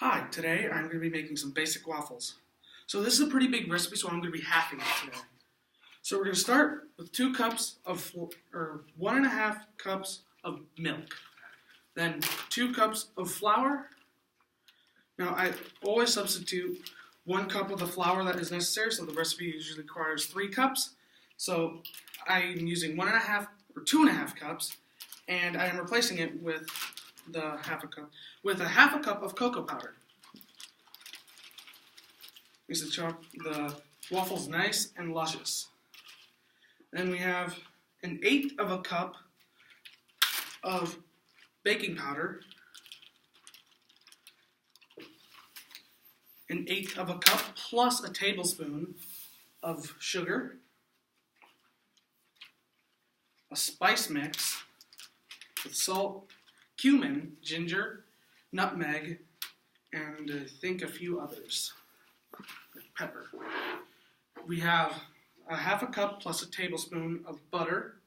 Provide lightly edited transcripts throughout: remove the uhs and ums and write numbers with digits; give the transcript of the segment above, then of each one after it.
Hi, today I'm going to be making some basic waffles. So this is a pretty big recipe, so I'm going to be halving it today. So we're going to start with 2 cups of, or 1.5 cups of milk. Then 2 cups of flour. Now I always substitute 1 cup of the flour that is necessary, so the recipe usually requires 3 cups. So I'm using 1.5 or 2.5 cups, and I am replacing it with a half a cup of cocoa powder. Makes the waffles nice and luscious. Then we have 1/8 of a cup of baking powder, 1/8 of a cup plus a tablespoon of sugar, a spice mix with salt, cumin, ginger, nutmeg, and I think a few others, like pepper. We have a half a cup plus a tablespoon of butter,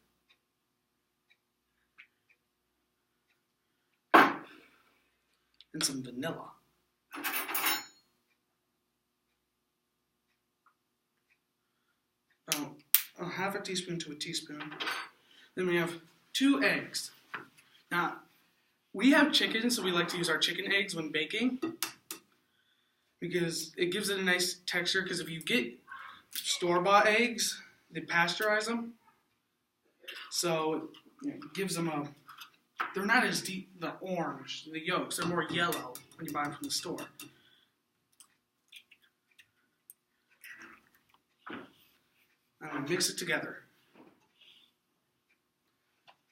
and some vanilla. About a half a teaspoon to a teaspoon. Then we have 2 eggs. Now, we have chicken, so we like to use our chicken eggs when baking because it gives it a nice texture. Because if you get store-bought eggs, they pasteurize them, so it gives them they're not as deep, the orange, the yolks, they're more yellow when you buy them from the store. I'm going to mix it together.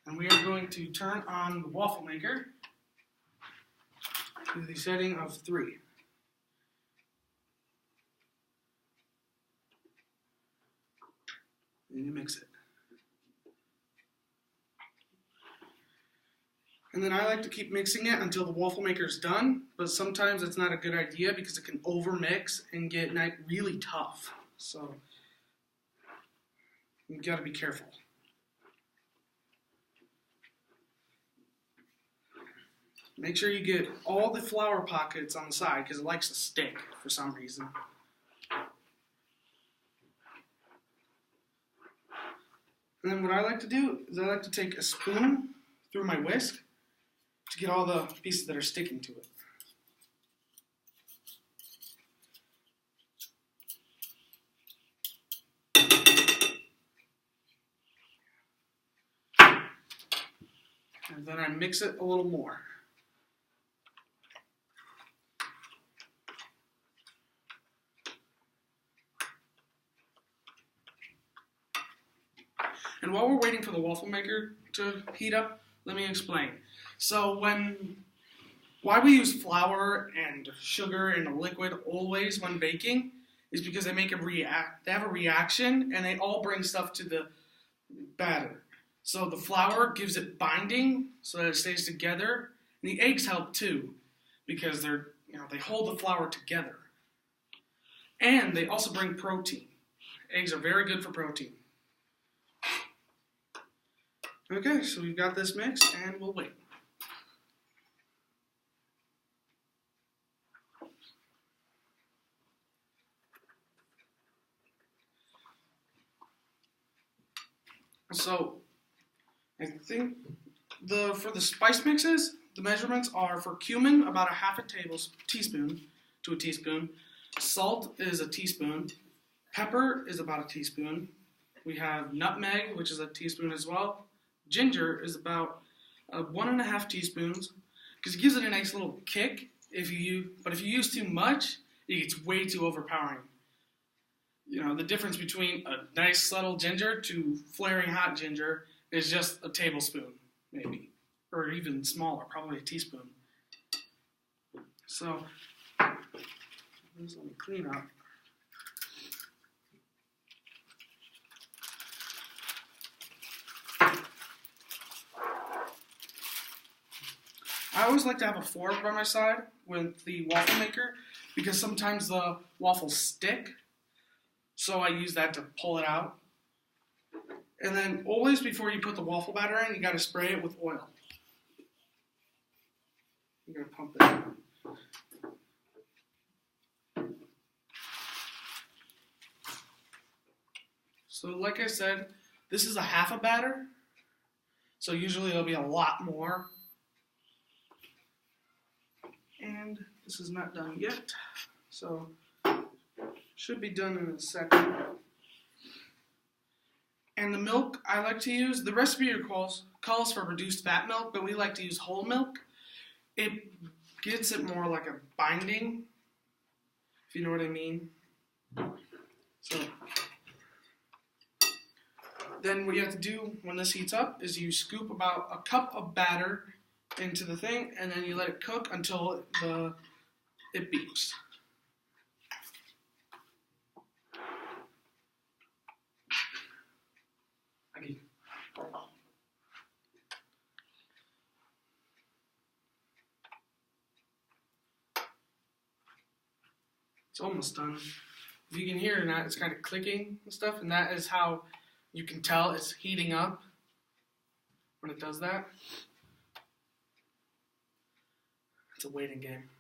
And we are going to turn on the waffle maker to the setting of 3. And you mix it. And then I like to keep mixing it until the waffle maker is done, but sometimes it's not a good idea because it can overmix and get really tough. So you got to be careful. Make sure you get all the flour pockets on the side because it likes to stick for some reason. And then what I like to do is I like to take a spoon through my whisk to get all the pieces that are sticking to it. And then I mix it a little more. And while we're waiting for the waffle maker to heat up, let me explain. So why we use flour and sugar in a liquid always when baking is because they have a reaction and they all bring stuff to the batter. So the flour gives it binding so that it stays together, and the eggs help too because they hold the flour together. And they also bring protein. Eggs are very good for protein. Okay, so we've got this mixed, and we'll wait. So, I think for the spice mixes, the measurements are for cumin, about a half a teaspoon to a teaspoon. Salt is a teaspoon. Pepper is about a teaspoon. We have nutmeg, which is a teaspoon as well. Ginger is about 1.5 teaspoons because it gives it a nice little kick. But if you use too much, it gets way too overpowering. The difference between a nice subtle ginger to flaring hot ginger is just a tablespoon, maybe, or even smaller, probably a teaspoon. So let me clean up. I always like to have a fork by my side with the waffle maker because sometimes the waffles stick. So I use that to pull it out. And then always before you put the waffle batter in, you got to spray it with oil. You're going to pump it in. So like I said, this is a half a batter. So usually there'll be a lot more. And this is not done yet. So should be done in a second. And the milk I like to use, the recipe calls for reduced fat milk, but we like to use whole milk. It gets it more like a binding, if you know what I mean. So then what you have to do when this heats up is you scoop about a cup of batter into the thing, and then you let it cook until it beeps. It's almost done. If you can hear it or not, it's kind of clicking and stuff, and that is how you can tell it's heating up when it does that. It's a waiting game.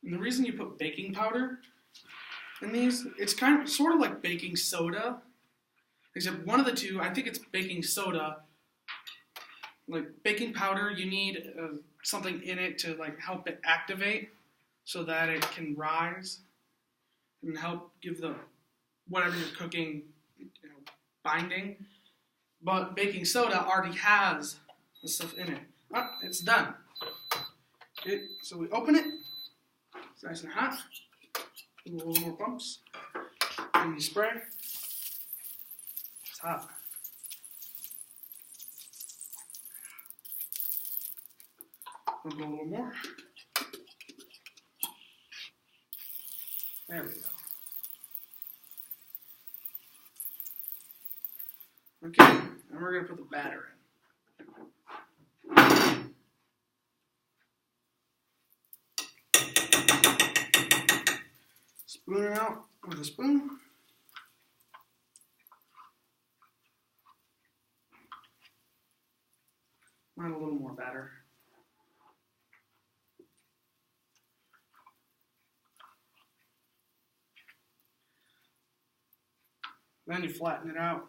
And the reason you put baking powder in these, it's sort of like baking soda, except one of the two, I think it's baking soda. Like baking powder, you need something in it to like help it activate so that it can rise and help give the whatever you're cooking, binding. But baking soda already has the stuff in it. Oh, it's done. So we open it. It's nice and hot. A little more bumps. And you spray. It's hot. I'll go a little more. There we go. Okay, and we're going to put the batter in. Spoon it out with a spoon. Add a little more batter. Then you flatten it out.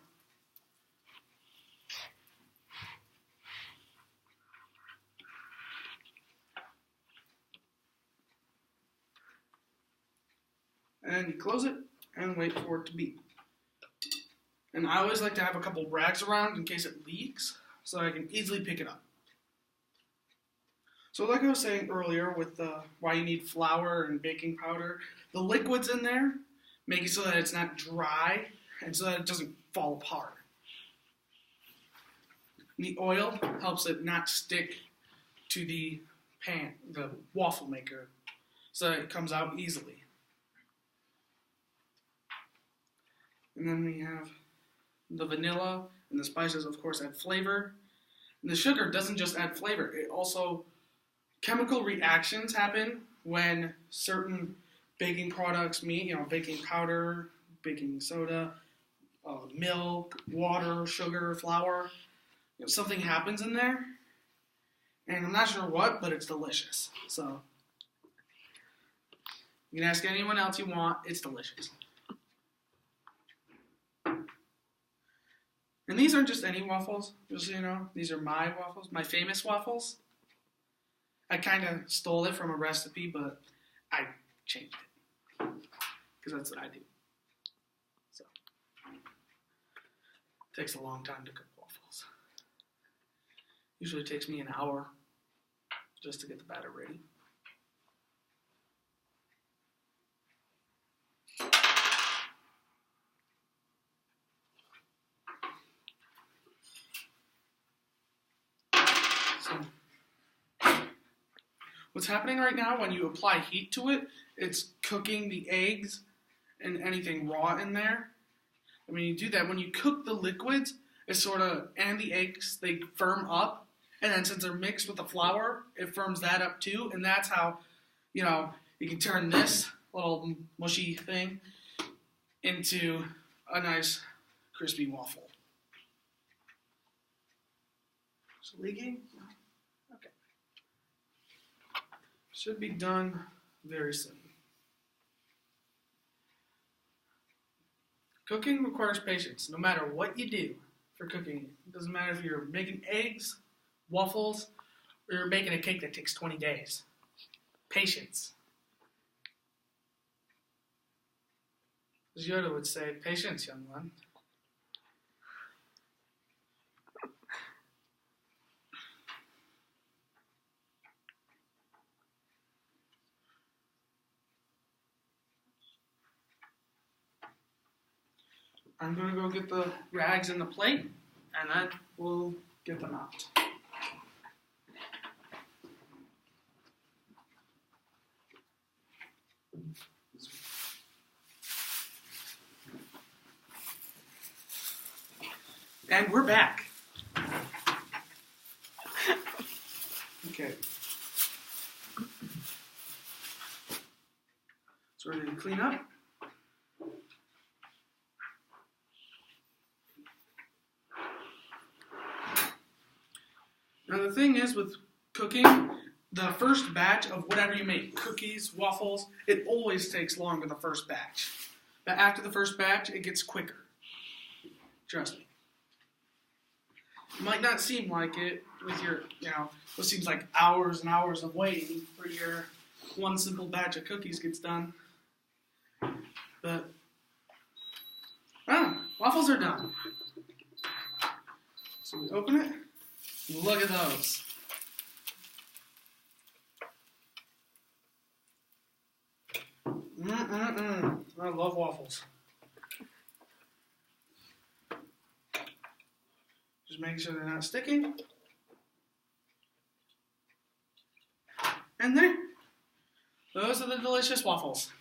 And you close it and wait for it to beat. And I always like to have a couple rags around in case it leaks so I can easily pick it up. So like I was saying earlier with why you need flour and baking powder, the liquids in there make it so that it's not dry and so that it doesn't fall apart. And the oil helps it not stick to the pan, the waffle maker, so that it comes out easily. And then we have the vanilla and the spices, of course, add flavor. And the sugar doesn't just add flavor. It also, chemical reactions happen when certain baking products meet, baking powder, baking soda, milk, water, sugar, flour. Something happens in there. And I'm not sure what, but it's delicious. So, you can ask anyone else you want, it's delicious. And these aren't just any waffles, just so you know. These are my waffles, my famous waffles. I kind of stole it from a recipe, but I changed it. Because that's what I do. So, it takes a long time to cook waffles. Usually it takes me an hour just to get the batter ready. What's happening right now, when you apply heat to it, it's cooking the eggs and anything raw in there. And when you do that, when you cook the liquids, and the eggs, they firm up. And then since they're mixed with the flour, it firms that up too. And that's how, you can turn this little mushy thing into a nice crispy waffle. Is it leaking? Should be done very soon. Cooking requires patience, no matter what you do for cooking. It doesn't matter if you're making eggs, waffles, or you're making a cake that takes 20 days. Patience. As Yoda would say, patience, young one. I'm going to go get the rags and the plate, and then we'll get them out. And we're back. Okay. So we're ready to clean up. Now the thing is with cooking, the first batch of whatever you make, cookies, waffles, it always takes longer the first batch. But after the first batch, it gets quicker. Trust me. It might not seem like it with your, what seems like hours and hours of waiting for your one simple batch of cookies gets done. But, waffles are done. So we open it. Look at those. I love waffles. Just making sure they're not sticking. And there. Those are the delicious waffles.